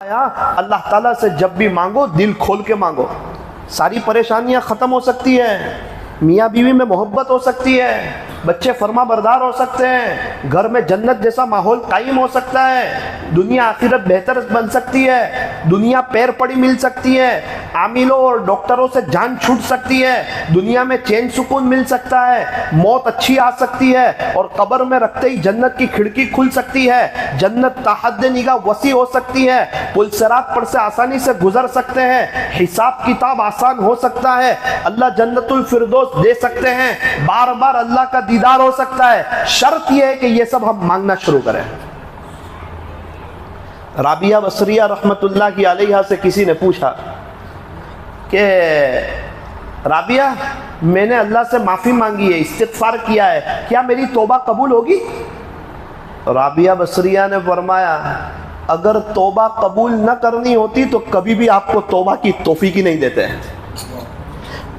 अल्लाह ताला से जब भी मांगो दिल खोल के मांगो, सारी परेशानियां ख़त्म हो सकती है। मियाँ बीवी में मोहब्बत हो सकती है, बच्चे फर्मा बरदार हो सकते हैं, घर में जन्नत जैसा माहौल कायम हो सकता है, दुनिया आखिरत बेहतर बन सकती है, दुनिया पैर पड़ी मिल सकती है, आमिलों और डॉक्टरों से जान छूट सकती है, दुनिया में चैन सुकून मिल सकता है, मौत अच्छी आ सकती है और कब्र में रखते ही जन्नत की खिड़की खुल सकती है, जन्नत ताहद्दे निगाह वसी हो सकती है, पुल सिरात पर से आसानी से गुजर सकते हैं, हिसाब किताब आसान हो सकता है, अल्लाह जन्नतुल फिरदौस दे सकते हैं, बार बार अल्लाह का दीदार हो सकता है। शर्त यह है कि यह सब हम मांगना शुरू करें। राबिया बसरिया रहमतुल्लाह की अलैहा से किसी ने पूछा कि राबिया, मैंने अल्लाह से माफी मांगी है, इस्तिग़फ़ार किया है, क्या मेरी तौबा कबूल होगी? राबिया बसरिया ने फरमाया, अगर तौबा कबूल न करनी होती तो कभी भी आपको तौबा की तौफीक ही नहीं देते हैं।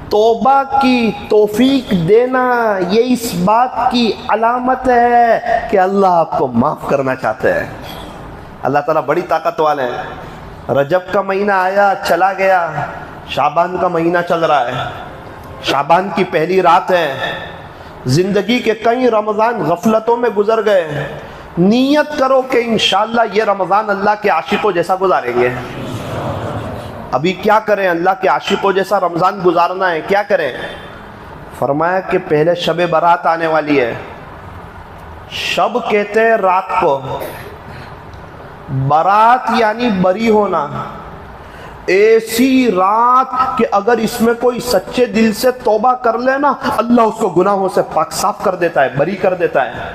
तौबा की तौफीक देना ये इस बात की अलामत है कि अल्लाह आपको माफ़ करना चाहते हैं। अल्लाह ताला बड़ी ताकत वाले हैं। रजब का महीना आया चला गया, शाबान का महीना चल रहा है, शाबान की पहली रात है, ज़िंदगी के कई रमज़ान गफलतों में गुजर गए। नियत करो कि इंशाअल्लाह ये रमज़ान अल्लाह के आशिकों जैसा गुजारेंगे। अभी क्या करें, अल्लाह के आशिकों जैसा रमज़ान गुजारना है, क्या करें? फरमाया कि पहले शब बारात आने वाली है। शब कहते हैं रात को, बारात यानी बरी होना। ऐसी रात कि अगर इसमें कोई सच्चे दिल से तौबा कर लेना, अल्लाह उसको गुनाहों से पाक साफ कर देता है, बरी कर देता है।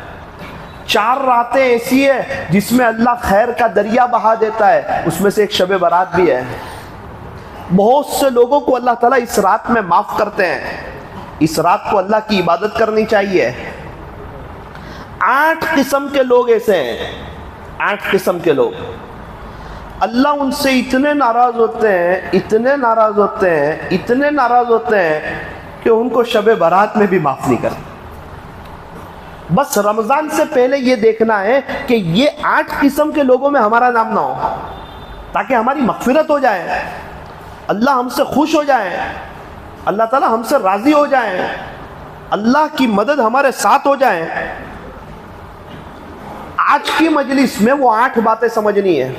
4 रातें ऐसी है जिसमें अल्लाह खैर का दरिया बहा देता है, उसमें से एक शब बारात भी है। बहुत से लोगों को अल्लाह ताला इस रात में माफ करते हैं। इस रात को अल्लाह की इबादत करनी चाहिए। 8 किस्म के लोग ऐसे हैं, 8 किस्म के लोग, अल्लाह उनसे इतने नाराज होते हैं, इतने नाराज होते हैं, इतने नाराज होते हैं कि उनको शब बारात में भी माफ नहीं करते। बस रमजान से पहले ये देखना है कि ये 8 किस्म के लोगों में हमारा नाम ना हो, ताकि हमारी मग़फ़िरत हो जाए, अल्लाह हमसे खुश हो जाए, अल्लाह ताला हमसे राजी हो जाए, अल्लाह की मदद हमारे साथ हो जाए। आज की मजलिस में वो 8 बातें समझनी है,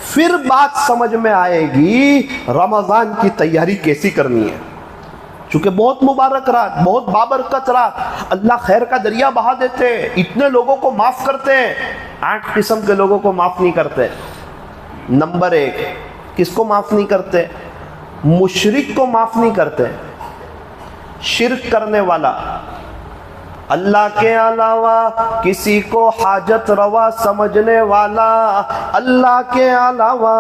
फिर बात समझ में आएगी रमजान की तैयारी कैसी करनी है। चूंकि बहुत मुबारक रात, बहुत बाबरकत रात, अल्लाह खैर का दरिया बहा देते हैं, इतने लोगों को माफ करते हैं। 8 किस्म के लोगों को माफ नहीं करते। नंबर 1, किसको माफ नहीं करते? मुशरिक को माफ नहीं करते। शिर्क करने वाला, अल्लाह के अलावा किसी को हाजत रवा समझने वाला, अल्लाह के अलावा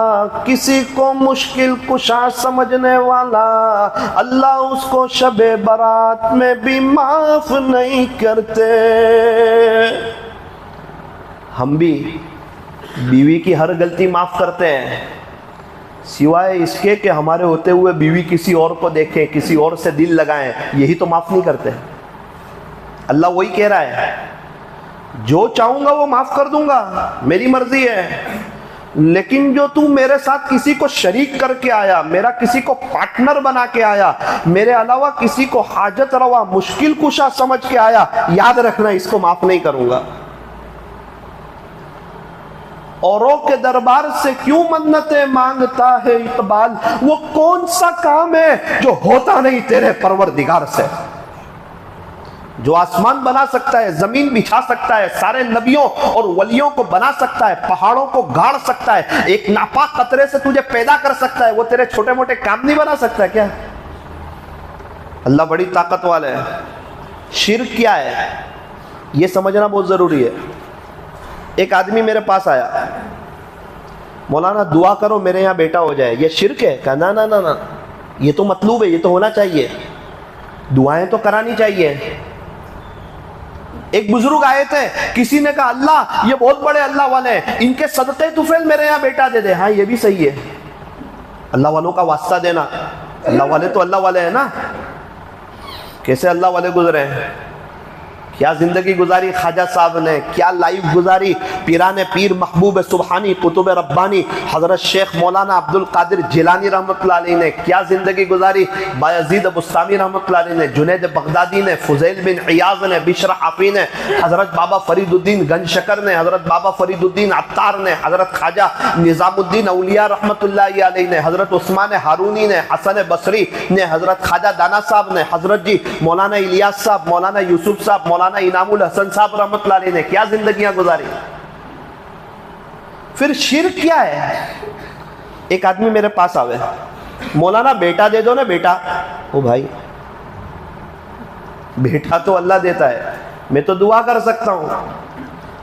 किसी को मुश्किल कुशा समझने वाला, अल्लाह उसको शबे बारात में भी माफ नहीं करते। हम भी बीवी की हर गलती माफ करते हैं, सिवाय इसके कि हमारे होते हुए बीवी किसी और को देखें, किसी और से दिल लगाएं, यही तो माफ नहीं करते। अल्लाह वही कह रहा है, जो चाहूंगा वो माफ कर दूंगा, मेरी मर्जी है, लेकिन जो तू मेरे साथ किसी को शरीक करके आया, मेरा किसी को पार्टनर बना के आया, मेरे अलावा किसी को हाजत रवा मुश्किल कुशा समझ के आया, याद रखना इसको माफ नहीं करूंगा। औरों के दरबार से क्यों मन्नतें मांगता है इकबाल, वो कौन सा काम है जो होता नहीं तेरे परवरदिगार से। जो आसमान बना सकता है, जमीन बिछा सकता है, सारे नबियों और वलियों को बना सकता है, पहाड़ों को गाड़ सकता है, एक नापाक कतरे से तुझे पैदा कर सकता है, वो तेरे छोटे मोटे काम नहीं बना सकता क्या? अल्लाह बड़ी ताकत वाला है। शिर्क क्या है ये समझना बहुत जरूरी है। एक आदमी मेरे पास आया, मौलाना दुआ करो मेरे यहाँ बेटा हो जाए, ये शिर्क है? कहा ना ना ना ना, ये तो मतलूब है, ये तो होना चाहिए, दुआएं तो करानी चाहिए। एक बुजुर्ग आए थे, किसी ने कहा अल्लाह ये बहुत बड़े अल्लाह वाले हैं, इनके सदक़े तुफैल मेरे यहाँ बेटा दे दे। हाँ ये भी सही है, अल्लाह वालों का वास्ता देना, अल्लाह वाले तो अल्लाह वाले हैं ना। कैसे अल्लाह वाले गुजरे हैं? क्या जिंदगी गुजारी ख्वाजा साहब ने, क्या लाइफ गुजारी पीराने पीर महबूब सुबहानी कुतुब रब्बानी हजरत शेख मौलाना अब्दुल कादिर जिलानी रहमतुल्लाह अलैह ने, क्या जिंदगी गुजारी बायजीद बुस्तामी रहमतुल्लाह अलैह ने, जुनैद बगदादी ने, फुजैल बिन इयाज ने, बिश्र हाफी ने, हजरत बाबा फरीदुद्दीन गंजशकर ने, हजरत बाबा फरीदुद्दीन अत्तार ने, हजरत ख्वाजा निजामुद्दीन औलिया रहमतुल्लाह अलैह ने, हजरत उस्मान हारूनी ने, हसन बसरी ने, हजरत ख्वाजा दाना साहब ने, हजरत जी मौलाना इलियास साहब, मौलाना यूसुफ साहब, मौलाना इनामुल हसन साहब रहमतुल्लाह अलैह ने क्या जिंदगियां गुजारी। फिर शिर्क क्या है? एक आदमी मेरे पास आवे, मौलाना बेटा दे दो ना बेटा। ओ भाई, बेटा तो अल्लाह देता है, मैं तो दुआ कर सकता हूं।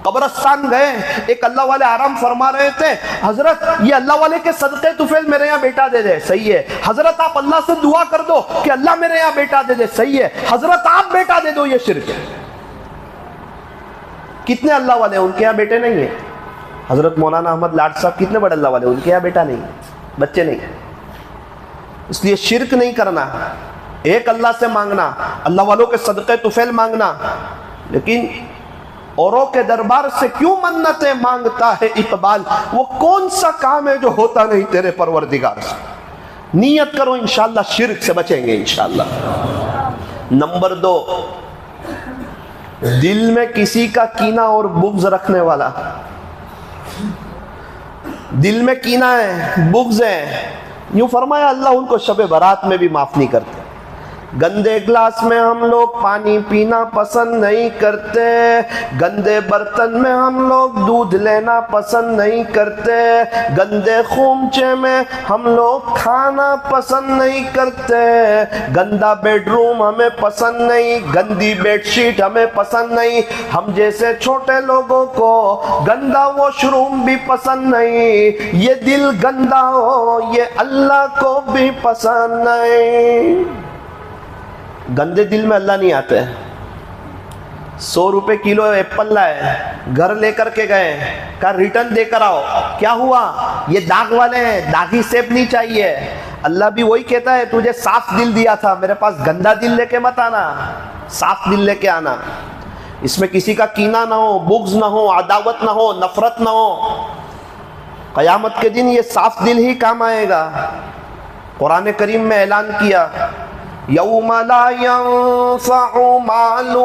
कब्रस्तान गए, एक अल्लाह वाले आराम फरमा रहे थे, हजरत ये अल्लाह वाले के सदके तुफैल मेरे यहाँ बेटा दे दे, सही है। हजरत आप अल्लाह से दुआ कर दो कि अल्लाह मेरे यहाँ बेटा दे दे, सही है। हजरत आप बेटा दे दो, ये शिर्क है। कितने अल्लाह वाले हैं, उनके यहाँ बेटे नहीं है। हजरत मौलाना अहमद लाड साहब कितने बड़े अल्लाह वाले, उनके यहाँ बेटा नहीं है, बच्चे नहीं। इसलिए शिर्क नहीं करना, एक अल्लाह से मांगना, अल्लाह वालों के सदके तुफैल मांगना। लेकिन औरों के दरबार से क्यों मन्नतें मांगता है इकबाल, वो कौन सा काम है जो होता नहीं तेरे परवरदिगार से। नियत करो, इंशाअल्लाह शिर्क से बचेंगे इंशाअल्लाह। नंबर 2, दिल में किसी का कीना और बुग़्ज़ रखने वाला। दिल में कीना है, बुग़्ज़ है, यूं फरमाया अल्लाह उनको शब बारात में भी माफ नहीं करते। गंदे ग्लास में हम लोग पानी पीना पसंद नहीं करते, गंदे बर्तन में हम लोग दूध लेना पसंद नहीं करते, गंदे खूमचे में हम लोग खाना पसंद नहीं करते, गंदा बेडरूम हमें पसंद नहीं, गंदी बेडशीट हमें पसंद नहीं, हम जैसे छोटे लोगों को गंदा वॉशरूम भी पसंद नहीं। ये दिल गंदा हो ये अल्लाह को भी पसंद नहीं। गंदे दिल में अल्लाह नहीं आते। 100 रुपए किलो एप्पल लाए, घर लेकर के गए, कहा रिटर्न देकर आओ, क्या हुआ? ये दाग वाले हैं, दागी सेब नहीं चाहिए। अल्लाह भी वही कहता है, तुझे साफ दिल दिया था, मेरे पास गंदा दिल लेके मत आना, साफ दिल लेके आना। इसमें किसी का कीना ना हो, बुग़्ज़ ना हो, अदावत ना हो, नफरत ना हो। क़यामत के दिन ये साफ दिल ही काम आएगा। कुरान करीम में ऐलान किया, यौम ला यंफ़अु मालु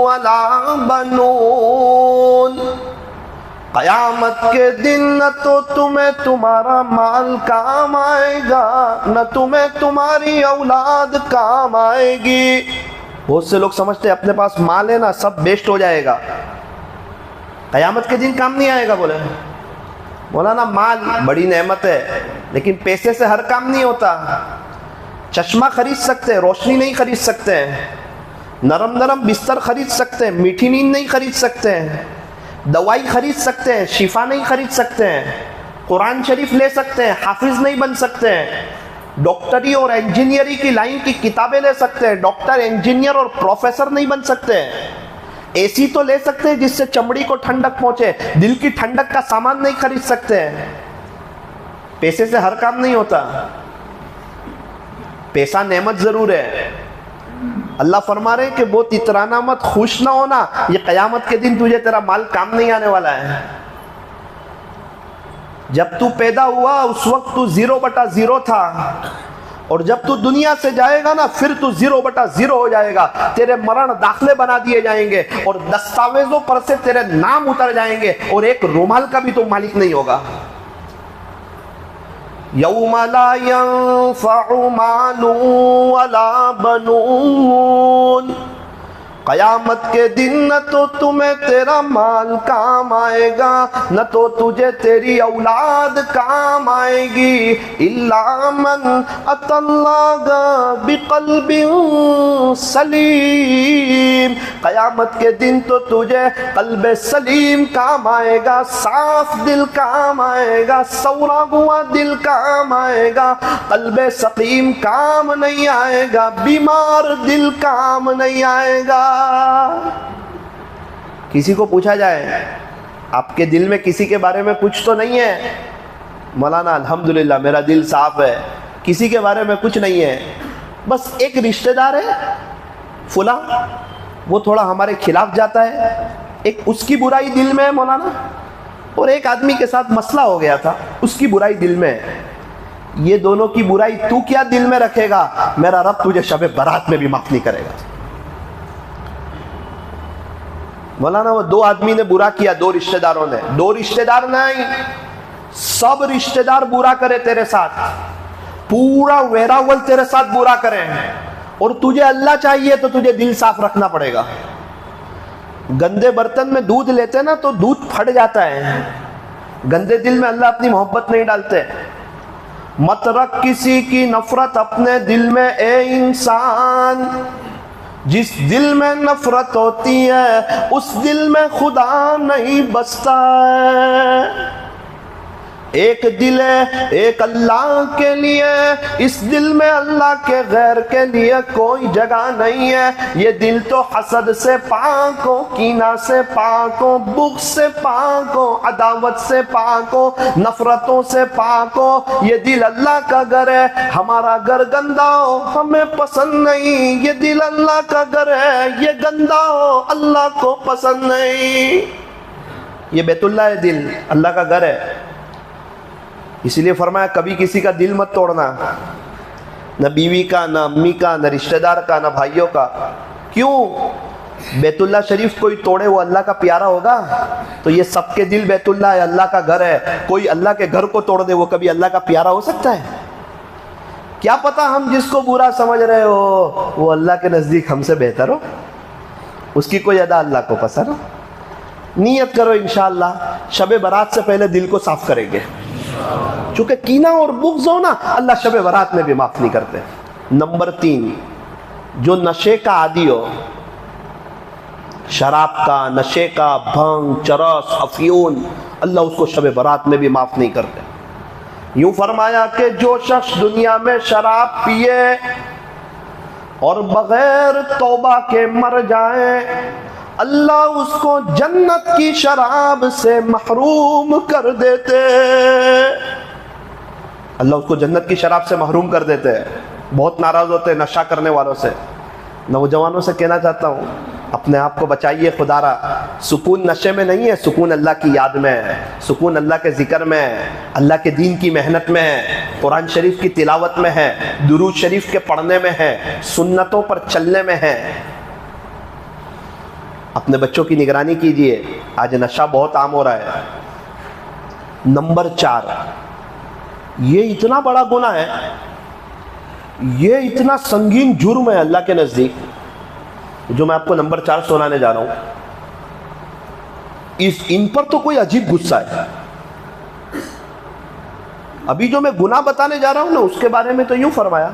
वला बनून, क़यामत के दिन न तो तुम्हें तुम्हारा माल काम आएगा, न तुम्हें तुम्हारी औलाद काम आएगी। बहुत से लोग समझते हैं अपने पास माल है ना, सब वेस्ट हो जाएगा, क़यामत के दिन काम नहीं आएगा। बोले मौलाना माल बड़ी नेमत है, लेकिन पैसे से हर काम नहीं होता। चश्मा खरीद सकते हैं, रोशनी नहीं खरीद सकते हैं। नरम नरम बिस्तर खरीद सकते हैं, मीठी नींद नहीं खरीद सकते हैं। दवाई खरीद सकते हैं, शिफा नहीं खरीद सकते हैं। कुरान शरीफ ले सकते हैं, हाफिज नहीं बन सकते हैं। डॉक्टरी और इंजीनियरिंग की लाइन की किताबें ले सकते हैं, डॉक्टर इंजीनियर और प्रोफेसर नहीं बन सकते हैं। एसी तो ले सकते हैं जिससे चमड़ी को ठंडक पहुंचे, दिल की ठंडक का सामान नहीं खरीद सकते हैं। पैसे से हर काम नहीं होता। पैसा नेमत जरूर है। अल्लाह फरमा रहे कि बहुत इतराना मत, खुश ना होना, ये क़यामत के दिन तुझे तेरा माल काम नहीं आने वाला है। जब तू पैदा हुआ उस वक्त तू 0/0 था, और जब तू दुनिया से जाएगा ना फिर तू 0/0 हो जाएगा। तेरे मरण दाखिले बना दिए जाएंगे और दस्तावेजों पर से तेरे नाम उतर जाएंगे, और एक रुमाल का भी तू मालिक नहीं होगा। यौम ला यंफ़अु मालु वला बनून, क़यामत के दिन न तो तुम्हें तेरा माल काम आएगा, न तो तुझे तेरी औलाद काम आएगी। इल्ला मन अतल्लाह बिक़ल्बिन सलीम, क़यामत के दिन तो तुझे क़ल्ब सलीम काम आएगा, साफ दिल काम आएगा, सौरा हुआ दिल काम आएगा। क़ल्ब सकीम काम नहीं आएगा, बीमार दिल काम नहीं आएगा। किसी को पूछा जाए आपके दिल में किसी के बारे में कुछ तो नहीं है? मौलाना अल्हम्दुलिल्लाह मेरा दिल साफ है, किसी के बारे में कुछ नहीं है, बस एक रिश्तेदार है फुला, वो थोड़ा हमारे खिलाफ जाता है, एक उसकी बुराई दिल में है मौलाना, और एक आदमी के साथ मसला हो गया था, उसकी बुराई दिल में है। ये दोनों की बुराई तू क्या दिल में रखेगा, मेरा रब तुझे शब बारात में भी माफ नहीं करेगा। मौलाना वो दो आदमी ने बुरा किया, दो रिश्तेदारों ने, दो रिश्तेदार नहीं, सब रिश्तेदार बुरा करे तेरे साथ, पूरा वेरावल तेरे साथ बुरा करे, और तुझे अल्लाह चाहिए तो तुझे दिल साफ रखना पड़ेगा। गंदे बर्तन में दूध लेते ना तो दूध फट जाता है, गंदे दिल में अल्लाह अपनी मोहब्बत नहीं डालते। मत रख किसी की नफरत अपने दिल में ए इंसान, जिस दिल में नफरत होती है उस दिल में खुदा नहीं बसता है। एक दिल है एक अल्लाह के लिए, इस दिल में अल्लाह के गैर के लिए कोई जगह नहीं है। ये दिल तो हसद से पाक हो, कीना से पाक हो, बुग़्ज़ से पाक हो, अदावत से पाक हो, नफरतों से पाक हो। ये दिल अल्लाह का घर है, हमारा घर गंदा हो हमें पसंद नहीं। ये दिल अल्लाह का घर है, ये गंदा हो अल्लाह को पसंद नहीं। ये बैतुल्लाह है दिल, अल्लाह का घर है। इसीलिए फरमाया कभी किसी का दिल मत तोड़ना, न बीवी का, न अम्मी का, न रिश्तेदार का, न भाइयों का। क्यों? बैतुल्लाह शरीफ कोई तोड़े वो अल्लाह का प्यारा होगा? तो ये सबके दिल बैतुल्लाह है, अल्लाह का घर है। कोई अल्लाह के घर को तोड़ दे वो कभी अल्लाह का प्यारा हो सकता है? क्या पता हम जिसको बुरा समझ रहे हो वो अल्लाह के नज़दीक हमसे बेहतर हो, उसकी कोई अदा अल्लाह को पसंद हो। नियत करो इंशाअल्लाह शब बारात से पहले दिल को साफ करेंगे, चूंकि कीना और बुग़्ज़ हो ना अल्लाह शब बारात में भी माफ नहीं करते। नंबर 3, जो नशे का आदी हो, शराब का, नशे का, भंग, चरस, अफयून, अल्लाह उसको शब बारात में भी माफ नहीं करते। यूं फरमाया कि जो शख्स दुनिया में शराब पिए और बगैर तौबा के मर जाए, अल्लाह उसको जन्नत की शराब से महरूम कर देते। अल्लाह उसको जन्नत की शराब से महरूम कर देते हैं। बहुत नाराज होते हैं नशा करने वालों से। नौजवानों से कहना चाहता हूँ अपने आप को बचाइए खुदारा। सुकून नशे में नहीं है, सुकून अल्लाह की याद में है, सुकून अल्लाह के जिक्र में है, अल्लाह के दीन की मेहनत में है, कुरान शरीफ की तिलावत में है, दुरूद शरीफ के पढ़ने में है, सुन्नतों पर चलने में है। अपने बच्चों की निगरानी कीजिए, आज नशा बहुत आम हो रहा है। नंबर 4, ये इतना बड़ा गुनाह है, ये इतना संगीन जुर्म है अल्लाह के नज़दीक, जो मैं आपको नंबर 4 सुनाने जा रहा हूं। इन पर तो कोई अजीब गुस्सा है। अभी जो मैं गुनाह बताने जा रहा हूं ना उसके बारे में तो यूं फरमाया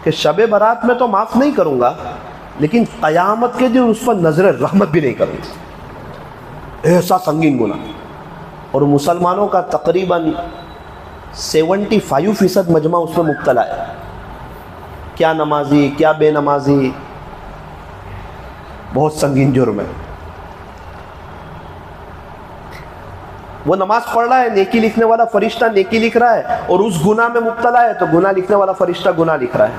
कि शब बारात में तो माफ नहीं करूंगा, लेकिन क़यामत के दिन उस पर नजर रहमत भी नहीं करूंगा। ऐसा संगीन गुनाह। और मुसलमानों का तकरीबन 75% मजमा उसमें मुब्तला है। क्या नमाजी क्या बेनमाजी, बहुत संगीन जुर्म है। वो नमाज पढ़ रहा है, नेकी लिखने वाला फरिश्ता नेकी लिख रहा है, और उस गुनाह में मुब्तला है तो गुनाह लिखने वाला फरिश्ता गुनाह लिख रहा है।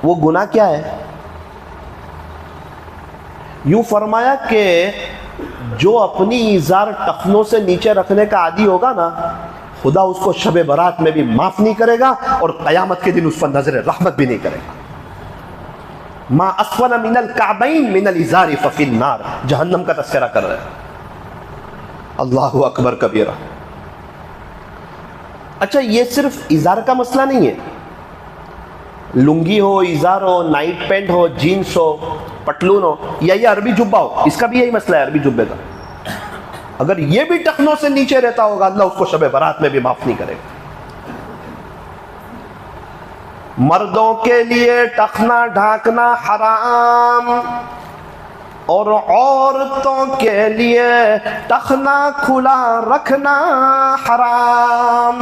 वो गुनाह क्या है? यूं फरमाया कि जो अपनी इज़ार टखनों से नीचे रखने का आदी होगा ना, खुदा उसको शब बारात में भी माफ नहीं करेगा और क़यामत के दिन उस पर नजर रहमत भी नहीं करेगा। मा अस्फल मिनल काबैन मिनल इज़ारी फ़फ़िन नार, जहन्नम का तस्करा कर रहे हैं। अल्लाहु अकबर कबीरा। अच्छा, ये सिर्फ इज़ार का मसला नहीं है। लुंगी हो, इज़ार हो, नाइट पैंट हो, जीन्स हो, पटलून हो, या ये अरबी जुब्बा हो, इसका भी यही मसला है अरबी जुब्बे का। अगर ये भी टखनों से नीचे रहता होगा, अल्लाह उसको शब बारात में भी माफ नहीं करेगा। मर्दों के लिए टखना ढाकना हराम और औरतों के लिए टखना खुला रखना हराम।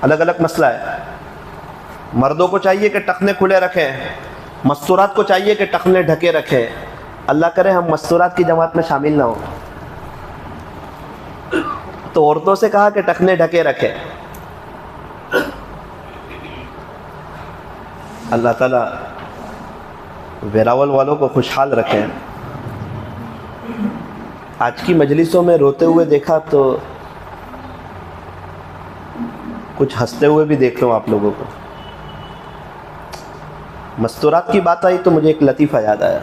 अलग अलग मसला है। मर्दों को चाहिए कि टखने खुले रखें, मस्तूरात को चाहिए कि टखने ढके रखें। अल्लाह करे हम मस्तूरात की जमात में शामिल ना हो। तो औरतों से कहा कि टखने ढके रखें। अल्लाह ताला वेरावल वालों को खुशहाल रखें। आज की मजलिसों में रोते हुए देखा तो कुछ हंसते हुए भी देख लो आप लोगों को। मस्तूरात की बात आई तो मुझे एक लतीफ़ा याद आया।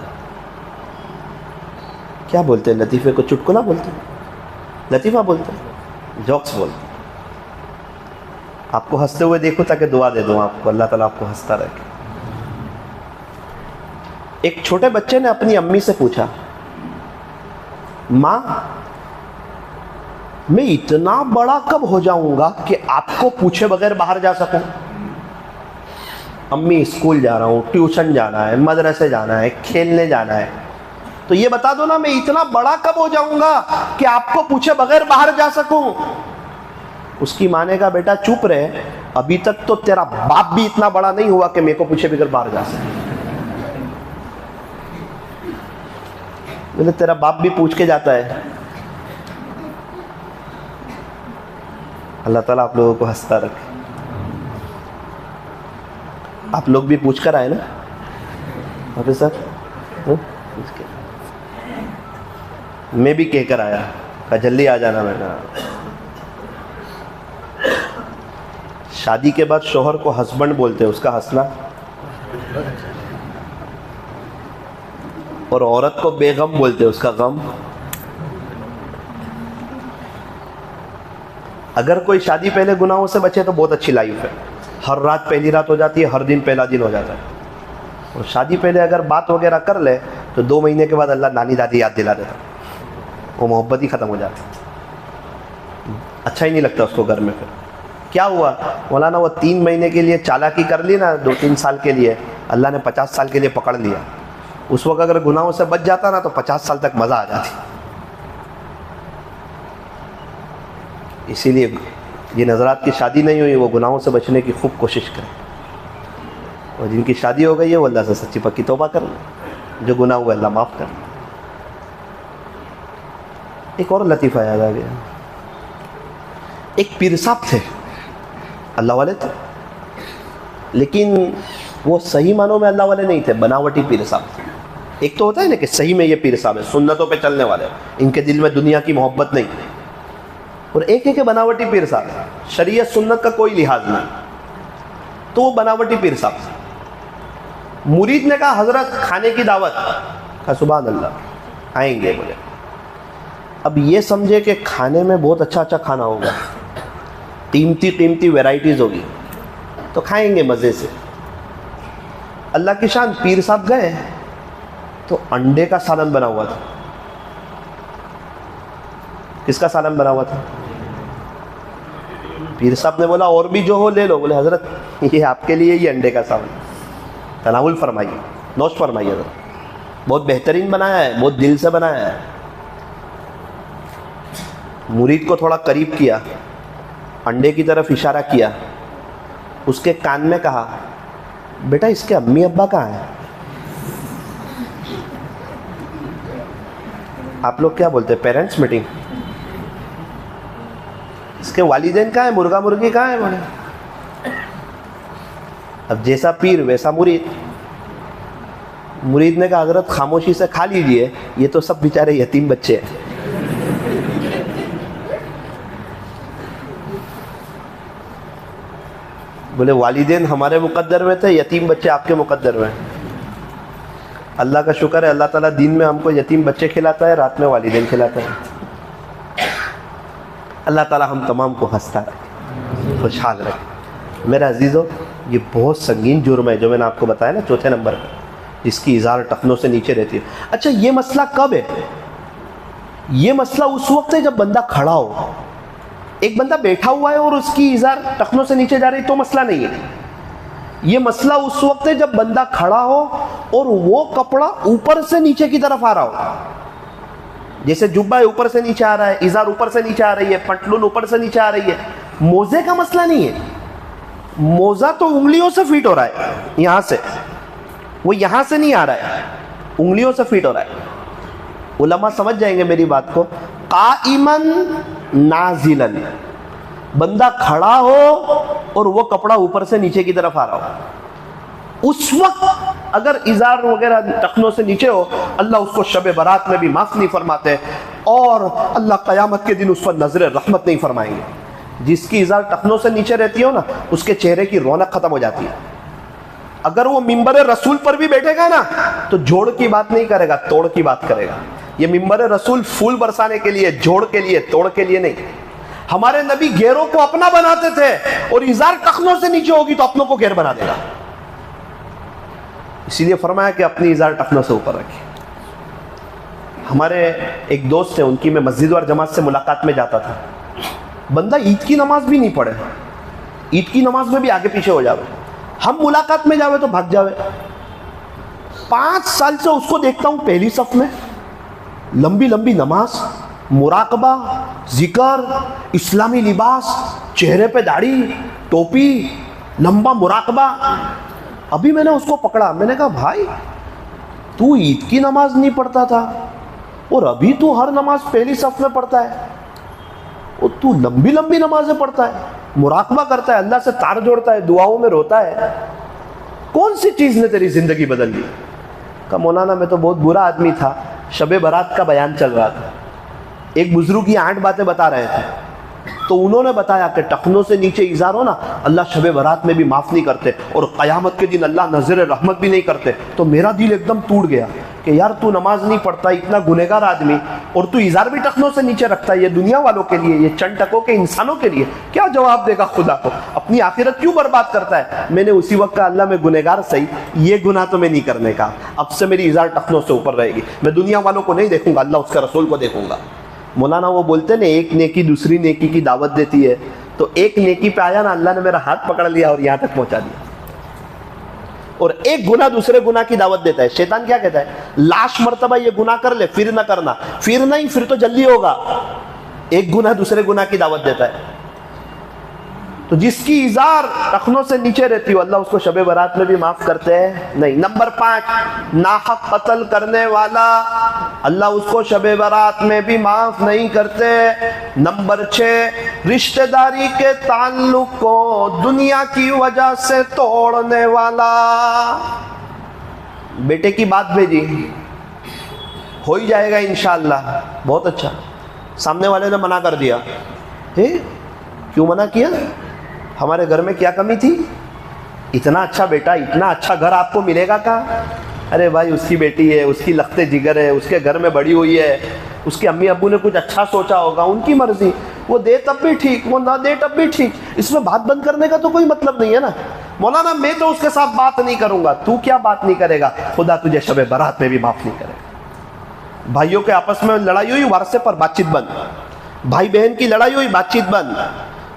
क्या बोलते हैं लतीफ़े को? चुटकुला बोलते हैं, लतीफ़ा बोलते हैं, जोक्स बोलते हैं। आपको हंसते हुए देखो ताकि दुआ दे दूँ आपको, अल्लाह ताला आपको हंसता रखे। एक छोटे बच्चे ने अपनी अम्मी से पूछा, माँ मैं इतना बड़ा कब हो जाऊंगा कि आपको पूछे बगैर बाहर जा सकूं? अम्मी स्कूल जा रहा हूं, ट्यूशन जाना है, मदरसे जाना है, खेलने जाना है, तो ये बता दो ना मैं इतना बड़ा कब हो जाऊंगा कि आपको पूछे बगैर बाहर जा सकूं? उसकी माँ ने कहा, बेटा चुप रहे, अभी तक तो तेरा बाप भी इतना बड़ा नहीं हुआ कि मेरे को पूछे बगैर बाहर जा सके। बोले तेरा बाप भी पूछ के जाता है। अल्लाह ताला आप लोगों को हंसता रखे। आप लोग भी पूछ कर आए ना ऑफिसर? मैं भी कह कर आया, कहा जल्दी आ जाना बेटा। शादी के बाद शोहर को हस्बैंड बोलते हैं, उसका हंसना, और औरत को बेगम बोलते हैं, उसका गम। अगर कोई शादी पहले गुनाहों से बचे तो बहुत अच्छी लाइफ है। हर रात पहली रात हो जाती है, हर दिन पहला दिन हो जाता है। और शादी पहले अगर बात वगैरह कर ले तो 2 महीने के बाद अल्लाह नानी दादी याद दिला देता, वो मोहब्बत ही ख़त्म हो जाती, अच्छा ही नहीं लगता उसको घर में। फिर क्या हुआ मौलाना, वो 3 महीने के लिए चालाकी कर ली ना, 2-3 साल के लिए, अल्लाह ने 50 साल के लिए पकड़ लिया। उस वक्त अगर गुनाहों से बच जाता ना तो 50 साल तक मज़ा आ जाती। इसीलिए ये नज़रात की शादी नहीं हुई, वो गुनाहों से बचने की खूब कोशिश करें। और जिनकी शादी हो गई है वो अल्लाह से सच्ची पक्की तौबा कर लें, जो गुनाह हुआ अल्लाह माफ़ कर। एक और लतीफ़ा याद आ गया। एक पीर साहब थे, अल्लाह वाले थे, लेकिन वो सही मानों में अल्लाह वाले नहीं थे, बनावटी पीर साहब थे। एक तो होता है ना कि सही में ये पीर साहब है, सुन्नतों पे चलने वाले, इनके दिल में दुनिया की मोहब्बत नहीं। और एक है कि बनावटी पीर साहब, शरीयत सुन्नत का कोई लिहाज नहीं, तो वो बनावटी पीर साहब। मुरीद ने कहा हजरत खाने की दावत, कहा सुभान अल्लाह आएंगे। बोले अब ये समझे कि खाने में बहुत अच्छा अच्छा खाना होगा, कीमती कीमती वैरायटीज़ होगी, तो खाएंगे मज़े से। अल्लाह की शान, पीर साहब गए तो अंडे का सालन बना हुआ था। किसका सालन बना हुआ था? पीर साहब ने बोला और भी जो हो ले लो। बोले हजरत ये आपके लिए ही अंडे का सालन, तनावुल फरमाइए, नोश फरमाइए हजरत, बहुत बेहतरीन बनाया है, बहुत दिल से बनाया है। मुरीद को थोड़ा करीब किया, अंडे की तरफ इशारा किया, उसके कान में कहा बेटा इसके अम्मी अब्बा कहाँ हैं? आप लोग क्या बोलते हैं, पेरेंट्स मीटिंग? इसके वालिदैन कहाँ है, मुर्गा मुर्गी कहाँ है? बोले अब जैसा पीर वैसा मुरीद। मुरीद ने कहा हजरत खामोशी से खा लीजिए, ये तो सब बेचारे यतीम बच्चे हैं। बोले वालिदैन हमारे मुकद्दर में थे, यतीम बच्चे आपके मुकद्दर में। अल्लाह का शुक्र है, अल्लाह ताला दिन में हमको यतीम बच्चे खिलाता है, रात में वालिदैन खिलाता है। अल्लाह ताला हम तमाम को हंसता रखे, खुशहाल रखे। मेरे अजीज़ों, ये बहुत संगीन जुर्म है जो मैंने आपको बताया ना, चौथे नंबर पर, जिसकी इज़ार टखनों से नीचे रहती है। अच्छा, ये मसला कब है? ये मसला उस वक्त है जब बंदा खड़ा हो। एक बंदा बैठा हुआ है और उसकी इज़ार टखनों से नीचे जा रही तो मसला नहीं है। ये मसला उस वक्त है जब बंदा खड़ा हो और वो कपड़ा ऊपर से नीचे की तरफ आ रहा हो। जैसे जुब्बा ऊपर से नीचे आ रहा है, इज़ार ऊपर से नीचे आ रही है, पटलून ऊपर से नीचे आ रही है। मोजे का मसला नहीं है, मोजा तो उंगलियों से फिट हो रहा है, यहां से, वो यहां से नहीं आ रहा है, उंगलियों से फिट हो रहा है। उलमा समझ जाएंगे मेरी बात को। काइमन नाजिलन, बंदा खड़ा हो और वो कपड़ा ऊपर से नीचे की तरफ आ रहा हो, उस वक्त अगर इजार वगैरह टखनों से नीचे हो, अल्लाह उसको शब बारात में भी माफ नहीं फरमाते और अल्लाह क़यामत के दिन उस पर नजर रहमत नहीं फरमाएंगे। जिसकी इजार टखनों से नीचे रहती हो ना, उसके चेहरे की रौनक खत्म हो जाती है। अगर वो मिंबर रसूल पर भी बैठेगा ना, तो जोड़ की बात नहीं करेगा, तोड़ की बात करेगा। ये मिंबर रसूल फूल बरसाने के लिए, जोड़ के लिए, तोड़ के लिए नहीं। हमारे नबी घेरों को अपना बनाते थे, और इजार टखनों से नीचे होगी तो अपनों को घेर बना देगा। इसीलिए फरमाया कि अपनी इजार टखनों से ऊपर रखिए। हमारे एक दोस्त है, उनकी मैं मस्जिद और जमात से मुलाकात में जाता था। बंदा ईद की नमाज भी नहीं पढ़े, ईद की नमाज में भी आगे पीछे हो जावे, हम मुलाकात में जावे तो भाग जावे। 5 साल से उसको देखता हूं पहली सफ में, लंबी लंबी नमाज, मुराकबा, जिक्र, इस्लामी लिबास, चेहरे पे दाढ़ी, टोपी, लंबा मुराकबा। अभी मैंने उसको पकड़ा, मैंने कहा भाई तू ईद की नमाज नहीं पढ़ता था और अभी तू हर नमाज पहली सफ में पढ़ता है, और तू लंबी लंबी नमाजें पढ़ता है, मुराकबा करता है, अल्लाह से तार जोड़ता है, दुआओं में रोता है। कौन सी चीज ने तेरी जिंदगी बदल दी? कहा मौलाना मैं तो बहुत बुरा आदमी था, शबे बारात का बयान चल रहा था, एक बुजुर्ग ये 8 बातें बता रहे थे, तो उन्होंने बताया कि टखनों से नीचे इजार हो ना, अल्लाह शबे बारात में भी माफ़ नहीं करते और क़यामत के दिन अल्लाह नज़र रहमत भी नहीं करते। तो मेरा दिल एकदम टूट गया कि यार तू नमाज नहीं पढ़ता, इतना गुनहगार आदमी, और तू इजार भी टखनों से नीचे रखता है। ये दुनिया वालों के लिए, ये चंद टकों के इंसानों के लिए क्या जवाब देगा खुदा को? अपनी आखिरत क्यों बर्बाद करता है? मैंने उसी वक्त कहा अल्लाह मैं गुनहगार सही, ये गुनाह तो मैं नहीं करने का, अब से मेरी इजार टखनों से ऊपर रहेगी, मैं दुनिया वालों को नहीं देखूंगा, अल्लाह उसका रसूल को देखूंगा। मौलाना वो बोलते ना एक नेकी दूसरी नेकी की दावत देती है, तो एक नेकी पे आया ना, अल्लाह ने मेरा हाथ पकड़ लिया और यहाँ तक पहुँचा दिया। और एक गुनाह दूसरे गुनाह की दावत देता है। शैतान क्या कहता है? लाश मर्तबा ये गुनाह कर ले, फिर ना करना, फिर नहीं, फिर तो जल्दी होगा। एक गुनाह दूसरे गुनाह की दावत देता है। तो जिसकी इजार टखनों से नीचे रहती हो, अल्लाह उसको शबे बारात में भी माफ करते हैं नहीं। नंबर 5, नाहक कत्ल करने वाला, अल्लाह उसको शबे बारात में भी माफ नहीं करते। नंबर 6, रिश्तेदारी के ताल्लुक को दुनिया की वजह से तोड़ने वाला। बेटे की बात भेजी, हो ही जाएगा इंशाअल्लाह, बहुत अच्छा, सामने वाले ने मना कर दिया। क्यों मना किया? हमारे घर में क्या कमी थी? इतना अच्छा बेटा, इतना अच्छा घर आपको मिलेगा कहाँ? अरे भाई उसकी बेटी है, उसकी लखते जिगर है, उसके घर में बड़ी हुई है, उसके अम्मी अब्बू ने कुछ अच्छा सोचा होगा, उनकी मर्जी, वो दे तब भी ठीक, वो ना दे तब भी ठीक, इसमें बात बंद करने का तो कोई मतलब नहीं है ना। मौलाना मैं तो उसके साथ बात नहीं करूंगा, तू क्या बात नहीं करेगा? खुदा तुझे शबे बारात में भी माफ नहीं करेगा। भाइयों के आपस में लड़ाई हुई, वारसे पर बातचीत बंद, भाई बहन की लड़ाई हुई, बातचीत बंद।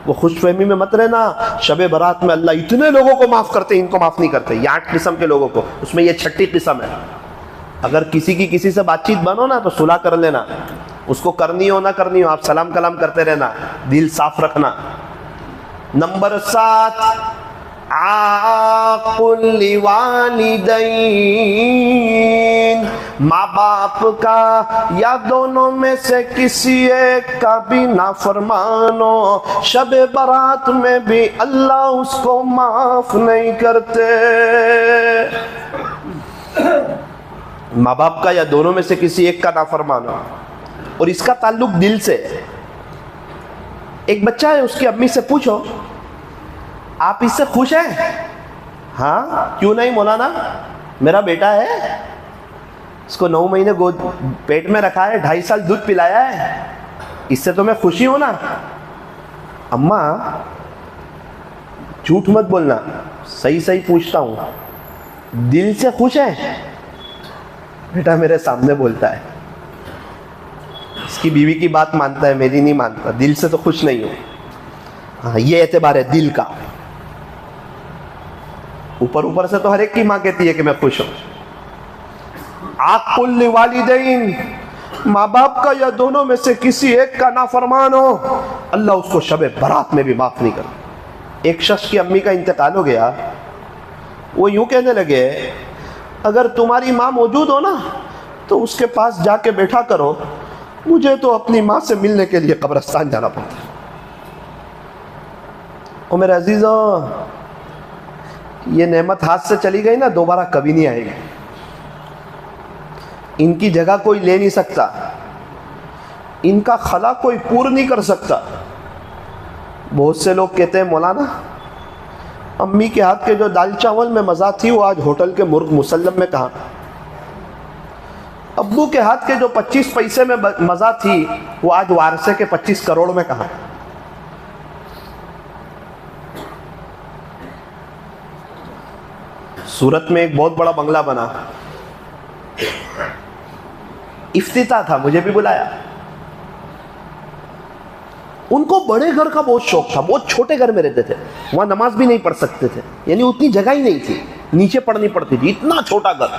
वो खुशफहमी में मत रहना, शबे बारात में अल्लाह इतने लोगों को माफ करते, इनको माफ नहीं करते। ये 8 किस्म के लोगों को, उसमें ये 6ठी किस्म है। अगर किसी की किसी से बातचीत बनो ना, तो सुलह कर लेना, उसको करनी हो ना करनी हो, आप सलाम कलाम करते रहना, दिल साफ रखना। नंबर 7, आकुल वालिदैन, माँ बाप का या दोनों में से किसी एक का भी नाफरमानो, शब बारात में भी अल्लाह उसको माफ नहीं करते। माँ बाप का या दोनों में से किसी एक का नाफरमानो, और इसका ताल्लुक दिल से। एक बच्चा है, उसकी अम्मी से पूछो आप इससे खुश हैं? हाँ, क्यों नहीं मौलाना, मेरा बेटा है, इसको 9 महीने गोद पेट में रखा है, 2.5 साल दूध पिलाया है, इससे तो मैं खुशी हूं ना। अम्मा झूठ मत बोलना, सही सही पूछता हूं, दिल से खुश है? बेटा मेरे सामने बोलता है, इसकी बीवी की बात मानता है, मेरी नहीं मानता, दिल से तो खुश नहीं हूं। हाँ, ये एतबार है दिल का। ऊपर ऊपर से तो हर एक की मां कहती है कि मैं खुश हूं। आकुल वालिदैन, माँ बाप का या दोनों में से किसी एक का नाफरमान हो, अल्लाह उसको शबे बारात में भी माफ नहीं करता। एक शख्स की अम्मी का इंतकाल हो गया, वो यूं कहने लगे अगर तुम्हारी माँ मौजूद हो ना तो उसके पास जाके बैठा करो, मुझे तो अपनी माँ से मिलने के लिए कब्रिस्तान जाना पड़ता है। ओ मेरे अजीजों, ये नेमत हाथ से चली गई ना, दोबारा कभी नहीं आएगी। इनकी जगह कोई ले नहीं सकता, इनका खला कोई पूर्ण नहीं कर सकता। बहुत से लोग कहते हैं मौलाना, अम्मी के हाथ के जो दाल चावल में मज़ा थी वो आज होटल के मुर्ग मुसल्लम में कहाँ? अब्बू के हाथ के जो 25 पैसे में मज़ा थी वो आज वारसे के 25 करोड़ में कहाँ? सूरत में एक बहुत बड़ा बंगला बना, इफ्तिताह था, मुझे भी बुलाया। उनको बड़े घर का बहुत शौक था, बहुत छोटे घर में रहते थे, वहां नमाज भी नहीं पढ़ सकते थे, यानी उतनी जगह ही नहीं थी, नीचे पढ़नी पड़ती थी, इतना छोटा घर।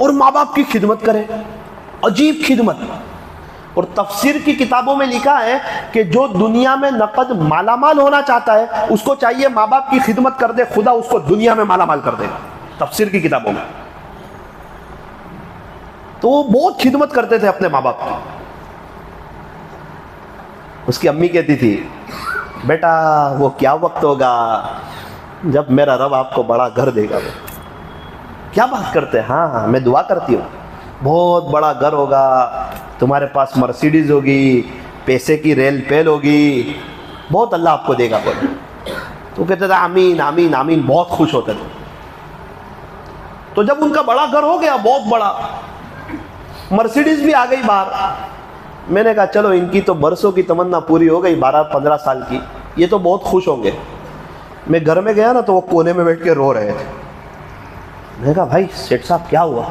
और माँ बाप की खिदमत करे, अजीब खिदमत। और तफसीर की किताबों में लिखा है कि जो दुनिया में नकद मालामाल होना चाहता है उसको चाहिए माँ बाप की खिदमत कर दे, खुदा उसको दुनिया में मालामाल कर देगा, तफसीर की किताबों में। तो वो बहुत खिदमत करते थे अपने माँ बाप की। उसकी अम्मी कहती थी, बेटा वो क्या वक्त होगा जब मेरा रब आपको बड़ा घर देगा। वो क्या बात करते हैं? हाँ, मैं दुआ करती हूँ, बहुत बड़ा घर होगा, तुम्हारे पास मर्सिडीज होगी, पैसे की रेल पेल होगी, बहुत अल्लाह आपको देगा। बोले तो कहते थे आमीन आमीन आमीन, बहुत खुश होते थे। तो जब उनका बड़ा घर हो गया, बहुत बड़ा, मर्सिडीज भी आ गई बाहर, मैंने कहा चलो इनकी तो बरसों की तमन्ना पूरी हो गई, 12-15 साल की, ये तो बहुत खुश होंगे। मैं घर में गया ना तो वो कोने में बैठ के रो रहे थे। मैंने कहा भाई सेठ साहब क्या हुआ,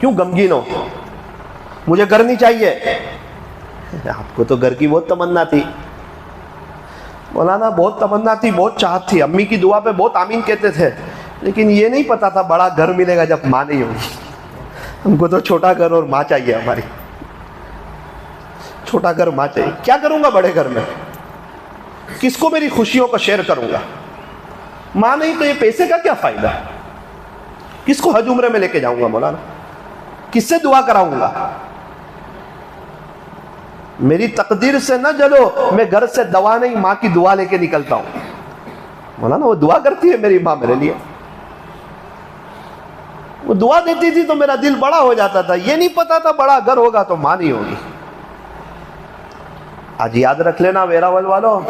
क्यों गमगीन हो? मुझे घर नहीं चाहिए। आपको तो घर की बहुत तमन्ना थी। मौलाना बहुत तमन्ना थी, बहुत चाहत थी, अम्मी की दुआ पे बहुत आमीन कहते थे, लेकिन ये नहीं पता था बड़ा घर मिलेगा जब माँ नहीं होगी। हमको तो छोटा घर और माँ चाहिए, हमारी छोटा घर माँ चाहिए। क्या करूंगा बड़े घर में? किसको मेरी खुशियों को शेयर करूंगा? माँ नहीं तो ये पैसे का क्या फायदा? किसको हज उम्रे में लेके जाऊंगा मौलाना? किससे दुआ कराऊंगा? मेरी तकदीर से न जलो, मैं घर से दवा नहीं माँ की दुआ लेके निकलता हूं। मौलाना वो दुआ करती है मेरी माँ मेरे लिए, वो दुआ देती थी तो मेरा दिल बड़ा हो जाता था। ये नहीं पता था बड़ा घर होगा तो माँ नहीं होगी। आज याद रख लेना वेरावल वालों,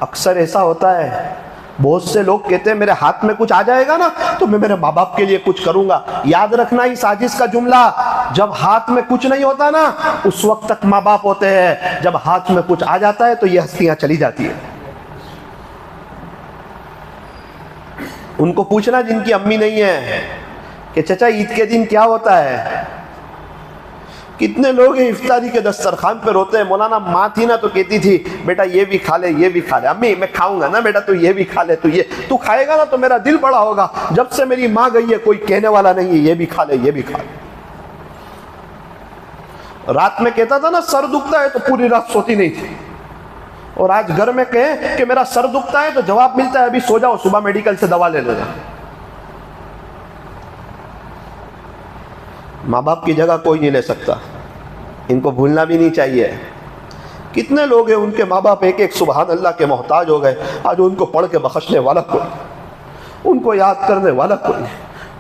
अक्सर ऐसा होता है, बहुत से लोग कहते हैं मेरे हाथ में कुछ आ जाएगा ना तो मैं मेरे माँ बाप के लिए कुछ करूंगा। याद रखना इस साजिश का जुमला, जब हाथ में कुछ नहीं होता ना उस वक्त तक माँ बाप होते हैं, जब हाथ में कुछ आ जाता है तो ये हस्तियां चली जाती है। उनको पूछना जिनकी अम्मी नहीं है कि चचा ईद के दिन क्या होता है। कितने लोग हैं इफ्तारी के दस्तरखान पे रोते हैं, मौलाना माँ थी ना तो कहती थी बेटा ये भी खा ले, ये भी खा ले। अम्मी मैं खाऊंगा ना बेटा, तू ये भी खा ले, तू खाएगा ना तो मेरा दिल बड़ा होगा। जब से मेरी माँ गई है कोई कहने वाला नहीं है ये भी खा ले, ये भी खा ले। रात में कहता था ना सर दुखता है तो पूरी रात सोती नहीं थी, और आज घर में कहे कि मेरा सर दुखता है तो जवाब मिलता है अभी सो जाओ, सुबह मेडिकल से दवा ले लेना। माँ बाप की जगह कोई नहीं ले सकता, इनको भूलना भी नहीं चाहिए। कितने लोग हैं उनके माँ बाप एक एक सुबहान अल्लाह के मोहताज हो गए, आज उनको पढ़ के बख्शने वाला कोई, उनको याद करने वाला कोई,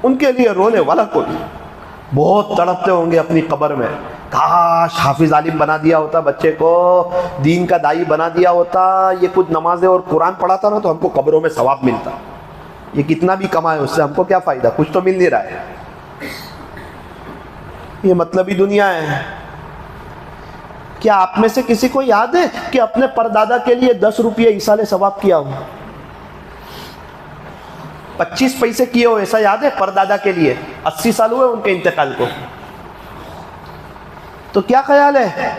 उनके लिए रोने वाला कोई। बहुत तड़पते होंगे अपनी कब्र में, काश हाफिज आलिम बना दिया होता बच्चे को, दीन का दाई बना दिया होता, ये कुछ नमाजें और कुरान पढ़ाता ना तो हमको कब्रों में सवाब मिलता। ये कितना भी कमाए उससे हमको क्या फ़ायदा, कुछ तो मिल नहीं रहा है। ये मतलबी दुनिया है। क्या आप में से किसी को याद है कि अपने परदादा के लिए 10 रुपये इसाले सवाब किया हो? 25 पैसे किए हो, ऐसा याद है? परदादा के लिए 80 साल हुए उनके इंतकाल को। तो क्या ख्याल है